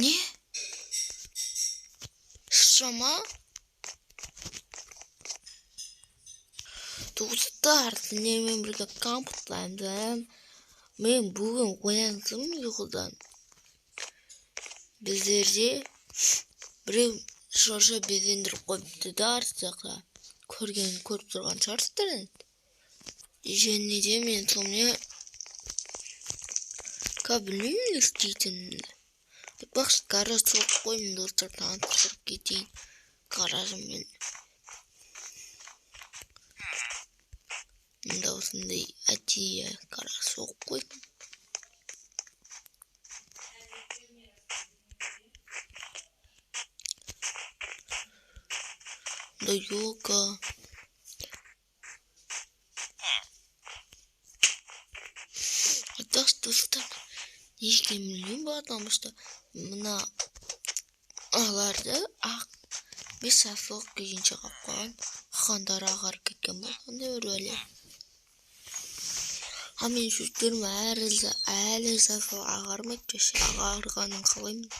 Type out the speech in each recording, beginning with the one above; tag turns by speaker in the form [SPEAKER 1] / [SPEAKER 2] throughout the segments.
[SPEAKER 1] не? Шама? Достар, немен бірге кампуттаймын. Мен бүгін ояндым ұйқыдан. Біздерде біреу шарша безендіріп қойыпты да арт жақта. Көріп тұрған шығарсыздар. Және де мен сонымен білмеймін не істейтінімді. Бақсы гараж соғып қоймын, достар, таныстырып кетейін гаражыммен. Мында осындай әдейі гараж соғып қойдым. Да елка. Достар, ешке білмеймін ба, потому что мына аларды бес сасылық күйінше қапқан қандар ағарып кеткен болғанда өрелі. Мен жүздерім әлі сасылық ағармайды, ағарғанын қалаймын.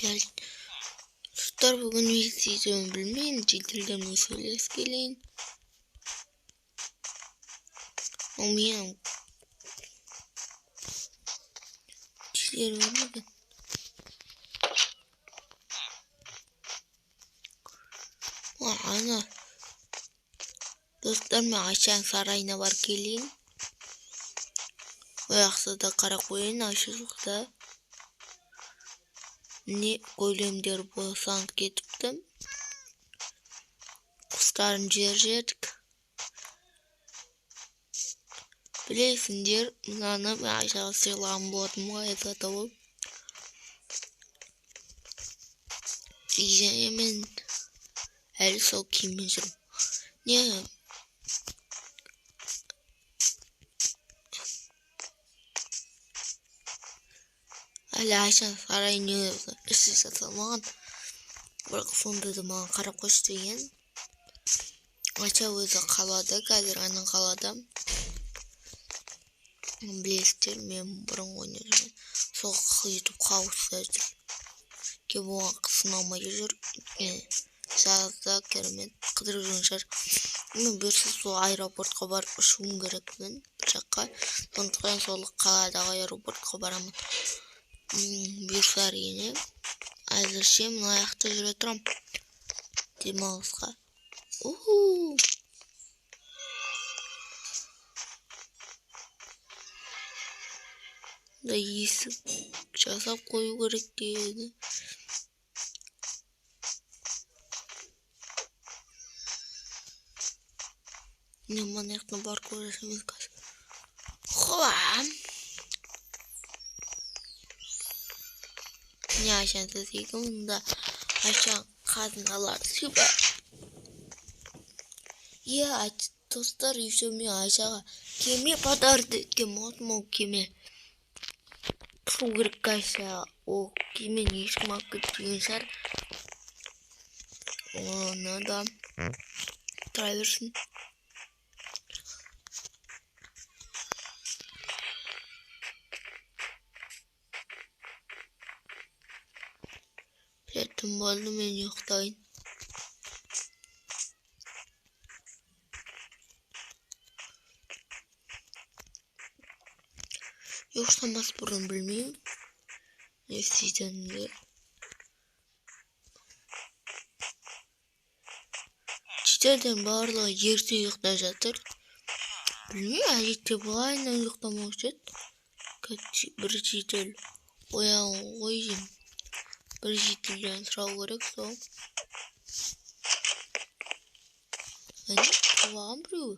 [SPEAKER 1] Достар, бүгін не істейтінімді білмеймін, жеделдермен сөйлесіп келейін. Менің жер өлмеген. Ана достар, мен Айшаның сарайына бар келейін. Ояқса да қара қойын, Айшаға не көйлемдер босанып кетіпті. Құстарын жердік. Білесіңдер, мынаны мен Айшаға сыйлаған болатым ғой, айзаты ол. Және мен әлі сол киіммен жүрмін. Не? Әлі Айшаның сарайын іші жасалмаған. Бірақ сонда да маған қарап қойшы деген. Айша өзі қалада, қазір ана қалада. Білесіздер, мен бұрын ойнап жүрген. Сол қиытып қауысса жүр. Кеп оған қысынамай жүр. Жазда керемет қыдырып жүрген шығар. Мен берсе сол аэропортқа барып ұшуым керекпін. Бір жаққа. Сондықтан сол қаладағы аэропортқа барамын. Бұйырса әрине. Әзірше мен аяқта жүре тұрам. Демалысқа. Да есік жасап қою керек деді. Не манаяқтың бар көресіміз қазір. Қолам. Не Айшаның сізегі мұнда Айшаның қазыналар сүбі. Достар, еще мен Айшаға кеме подарды еткен болатым, ол кеме. Тұру керек Айшаға. Ол кемені ешкім алып кетпеген шығар. Оны да тұра берсін. Түн болды, мен ұйықтайын. Ұйықтамас бұрын білмеймін. Не істейтінімді. Жеделден барлығы ерте ұйықтай жатыр. Білмеймін, әдетте бұлайынан ұйықтамаушы еді. Бір жедел оян ғой жем. Бір жеделден сұрау керек сол. Табаған біреу.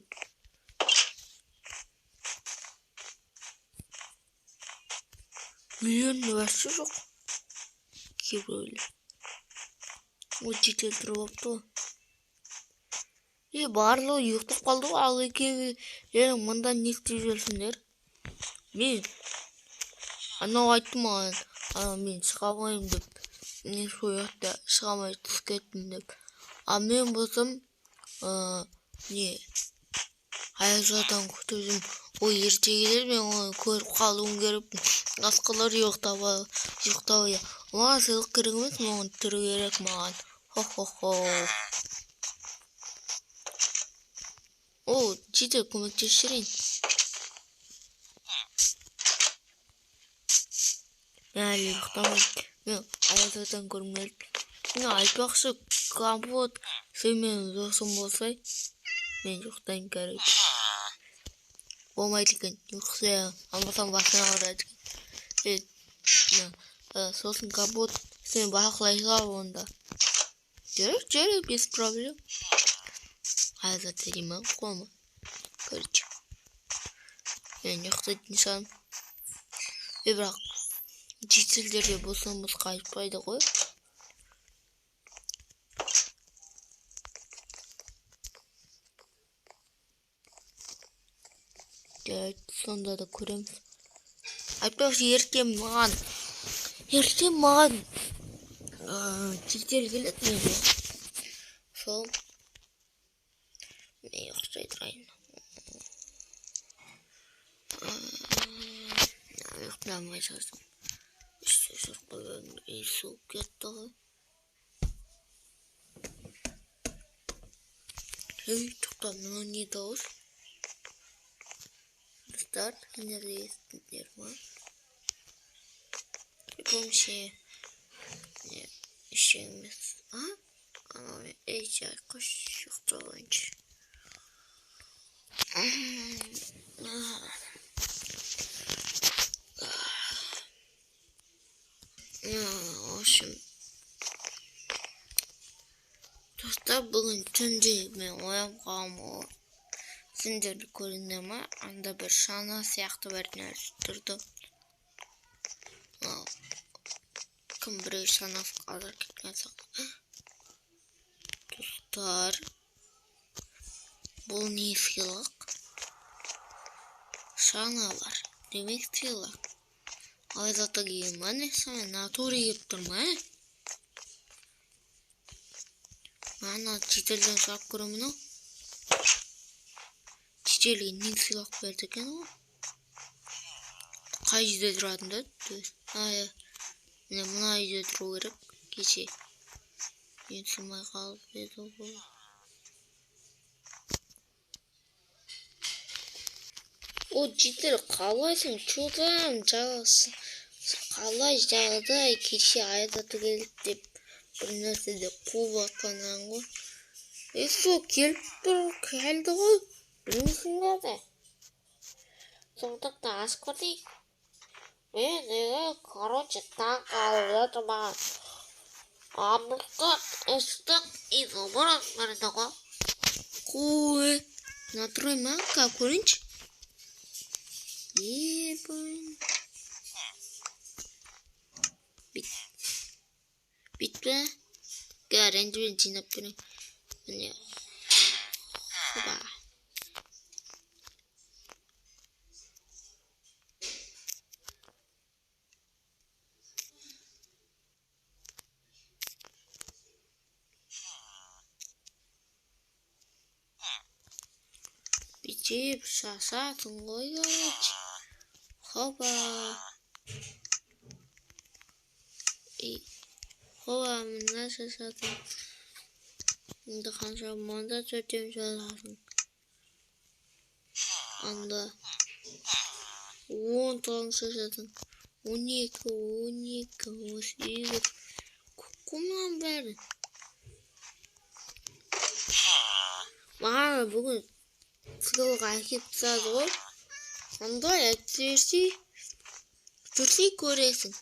[SPEAKER 1] Миллион басы жоқ. Кейбіреулер. Ол жедел тұрып апты. Барлығы ұйықтап қалды ғой, ал екеуі мұнда не істеп жүрсіңдер? Мен анау айтты маған, мен шыға алмаймын деп. Мен сол жақта шыға алмай түсіп кеттім деп. Мен болсам Аяз-атаны күтіп ой ерте келер, мен оны көріп қалуым керек. Басқалар ұйықтап маған сыйлық керек емес, маған түрі керек маған. Хо-хо-хо. Читер көмектесіп жүрейін. Мен әлі ұйықтамаймын. Мен Аяз-атаны көргім келді. Мен айтпақшы, Компот, сен менің досым болсай, мен ұйықтайын керек. Болмайды екен, ұйықтайын. Амасам басына қарайды екен. Сосын Компот, сен бақылайға онда. Жүрек, без проблем. Аяз-ата деймін, қолма. Көрді. Мен ұйықтайтын шығармын. Бірақ чителдерде болсам басқа айтпайды ғой. Сонда да көреміз. Айтпақшы ертең маған чител келеді менде. Сол мен ұйықтай тұрайын. Ұйықтамай жаздым. Үште жүріп суып кетті ғой. Тоқтап, мынау не дауыс? Достар, сендерде естіңдер ма? Помше ішеңіз. Анау мен жай қош ұйықтап ойыншы. В общем, достар, бүгін түнде мен оянып қалғам. Сендерді көріңдер ма? Анда бір шана сияқты бір нәрсе тұрды. Кім біреу шанасы қазір кеткен сақта. Достар, бұл не сыйлық? Шана бар. Демек сыйлық. Аяз-ата кейін ма не саме натуре еп тұр ма? Ана чителден сұрап көремін ау. Чителге не сыйлық берді екен ғой? Қай үйде тұратын да? Міне мына үйде тұру керек. Кеше мен сылмай қалып еді ғой. Чител қалайсың? Чудам жағасың. Қалай жағдай? Кеше Аяз-ата келді деп бір нәрседе қуып атқаннан ғой. Сол келді ғой. Білмейсің бе? Сондықтан ашып көрейік. Мен короче таң қалып жатырмын. Анықтық, ыстық, изоборот берді ғой. Қой, натурай ма? Көрейінші. Битті. Ренжімен жинап көрейін. Міне. Хоба. Bitip шашатын ғой, короче. Хоба. Хоба, мына шашатын. Енді қанша мында төртем шашатын. Анда 10 тон шашатын. 12, 18. Көкімнен бәрі. Маған бүгін сыйлық әкеп тастады ғой. Ондай жүрсей көресің.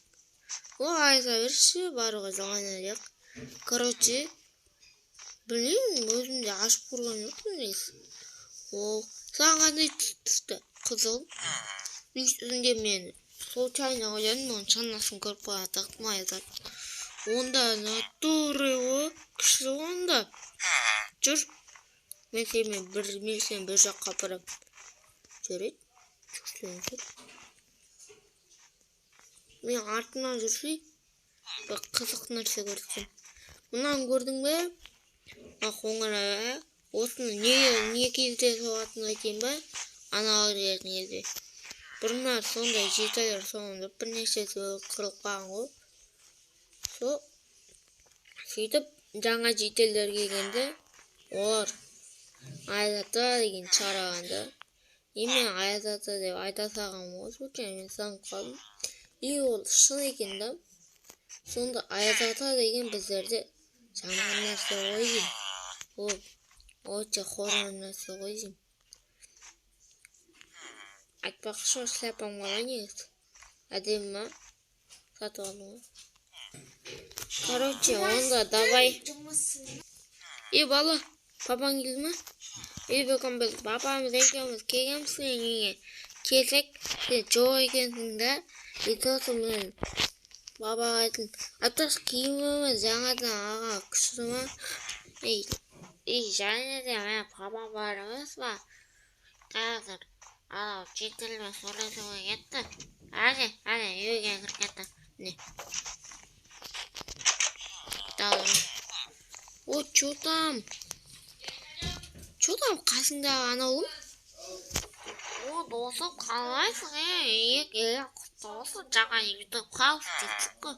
[SPEAKER 1] Айта берші, баруға жалған әлек. Короче, білмеймін, өзімде ашып көрген жоқпын несі. Саған қандай түсті? Қызыл. Үстінде мен случайно ойладым, оның шанасын көріп қойған тақтым Аяз-ата. Онда натуры ғой, кіші онда. Жүр. Мен сені бір жаққа апарам. Жүрет. Жүр. Мен артынан жүрсей, бір қызық нәрсе көрсем. Мұнан көрдің бе? Қоңыр осыны не кезде соғатынын айтайын ба? Аналар келетін кезде. Бұрыннан сондай жетелер соңында бірнешесі қырылып қалған ғой. Сөйтіп жаңа жетелдер келгенде олар Аяз-ата деген шығарғанда мен Аяз-ата деп айта салғам ғой, случайно мен санап қалдым. И ол шын екен да. Сонда Аяз-ата деген біздерде жаман нәрсе ғой деймін. Ол өте хорор нәрсе ғой деймін. Айтпақшы шляпам қалай негізі? Әдемі ма? Сатып алдым ғой. Короче, онда давай. Бала, папаң келді ма? Бекон біз папамыз екеуміз келгенбіз үйге. Келсек, сен жоқ екенсің да. Сосын бабаға айтылым. Атас киіміміз жаңадан алған күшті ма? Және де мен папа бар емес па? Қазір анау жетелмен сөйлесуге кетті. Әне, үйге кіріп кетті. Не? О, чё там? Чё там қасыңдағы анауым? О, досым қалайсың? Құтты болсын, жаңа YouTube қауіпті түскі.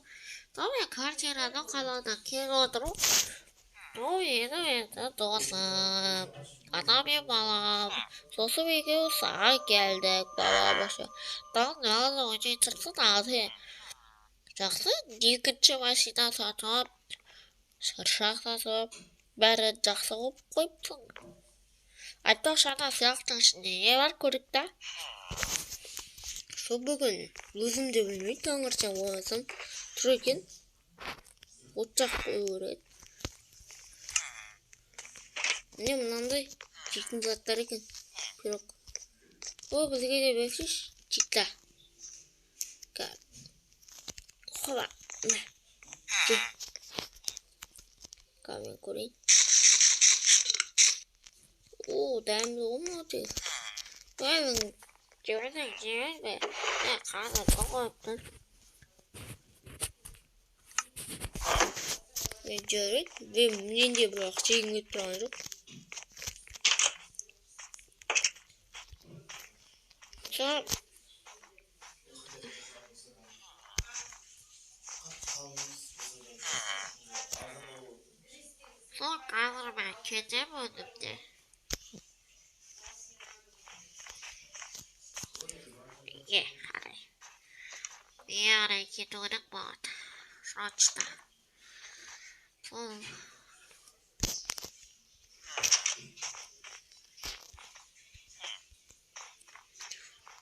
[SPEAKER 1] Мен квартирадан қалаудан келіп отыру. Енді досым, ана мен балам. Сосын екеуі саған келдік, бала башы. Далды өте тұрсын алды. Жақсы, екінші машина сатып, шыршақ сатып, бәрі жақсы қойыпсың. Айтпақшы ана сыйлықтың ішінде не бар көрік та? Сол бүгін өзім де білмей таңертең оянсам тұр екен. От жағып қою керек. Міне мынандай жейтін заттар екен. Пирог. Бізге де берсейші, чикта. Хоба. Мен көрейін. Дәмді ғымады. Мен жібердің бе? Қазір қойыптың. Мен жүрек. Мен де бірақ жегім кетіп тұрған жоқ. Сол қазір мен кетем өндімде. Қарай. Мен арай кету керек болады. Срочно.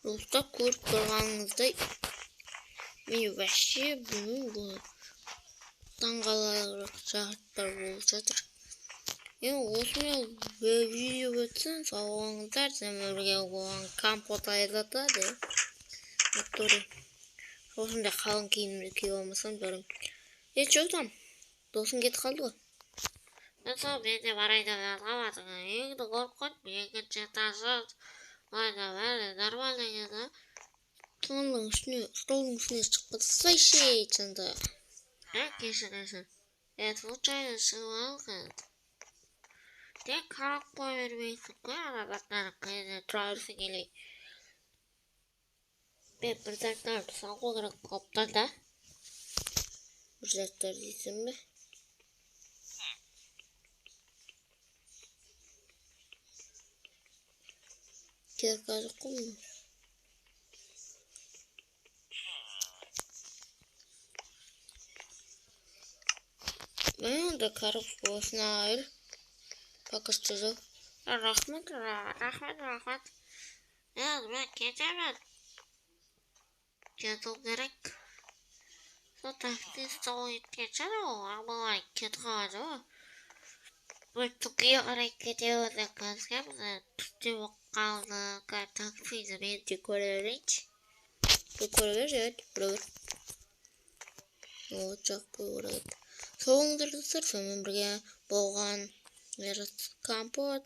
[SPEAKER 1] Достар көріп тұрғаныңыздай мен вообще білмеймін таңғаларлық жағдайлар болып жатыр. Осымен видео өтсін, сау болыңыздар. Сіздермен бірге болған Компот Аяз-ата деп. Осында қалың киімді киіп алмасам бәрім. Жоқ там, досым кетіп қалды ғой. Мен де барайда жазғамадым. Еңді қорқыт, екінші тасыз. Бәрі нормально еді. Столдың үстіне шығып тастайшы, сонда. Кешіресің. Случайно шығып алған. Тек қарап қоя бермейсің ғой, ана заттарын қайда тұра берсең келей. Мен бір заттарды салу керек қопта да. Бір заттар дейсің бе? Керка жоқ қой мұны. Мен онда коробка осына айыр. Пока что жоқ. Рахмет. Мен кетемін. Кету керек. Сол такти стойып кетшеді ол, амалай кетіп қалады ғой. Бір түкке қарай кетемін қазір бізде түсте болып қалды. Таксиді мен де көре берейінші. Көре береді, біреу. От жақ бой орайды. Соңыңдар достар, сонымен бірге болған Компот